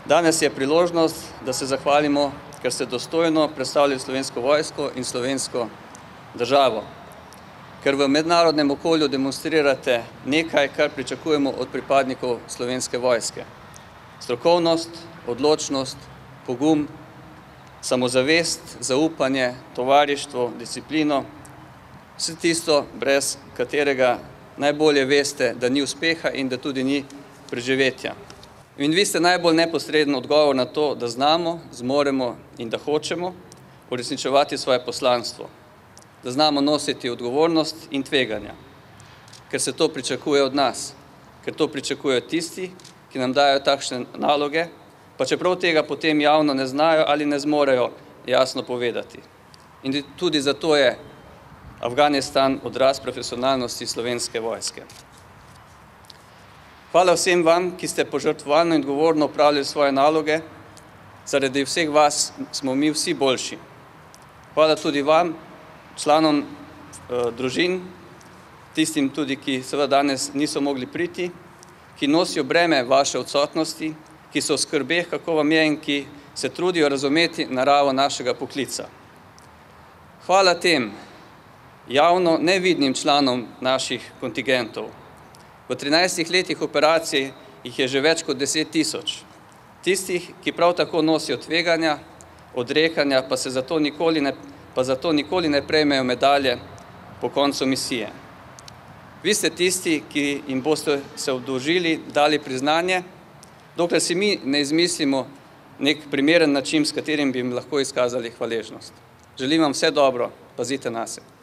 Danes je priložnost, da se zahvalimo, ker ste dostojno predstavili Slovensko vojsko in slovensko državo. Ker v mednarodnem okolju demonstrirate nekaj, kar pričakujemo od pripadnikov Slovenske vojske. Strokovnost, odločnost, pogum, samozavest, zaupanje, tovarištvo, disciplino, vse tisto, brez katerega najbolje veste, da ni uspeha in da tudi ni preživetja. In vi ste najbolj neposreden odgovor na to, da znamo, zmoremo in da hočemo uresničevati svoje poslanstvo, da znamo nositi odgovornost in tveganja, ker se to pričakuje od nas, ker to pričakujejo tisti, ki nam dajo takšne naloge, pa čeprav tega potem javno ne znajo ali ne zmorejo jasno povedati. In tudi zato je Afganistan odraz profesionalnosti Slovenske vojske. Hvala vsem vam, ki ste požrtvovalno in odgovorno opravljali svoje naloge. Zaradi vseh vas smo mi vsi boljši. Hvala tudi vam, članom družin, tistim tudi, ki seveda danes niso mogli priti, ki nosijo breme vaše odsotnosti, ki so v skrbeh, kako vam je in ki se trudijo razumeti naravo našega poklica. Hvala tem javno nevidnim članom naših kontingentov. V 13 letih operacij jih je že več kot 10 000. Tistih, ki prav tako nosijo tveganja, odrekanja, pa zato nikoli ne prejmejo medalje po koncu misije. Vi ste tisti, ki jim boste se obdolžili, dali priznanje, dokler si mi ne izmislimo nek primeren način, s katerim bi jim lahko izkazali hvaležnost. Želim vam vse dobro, pazite nase.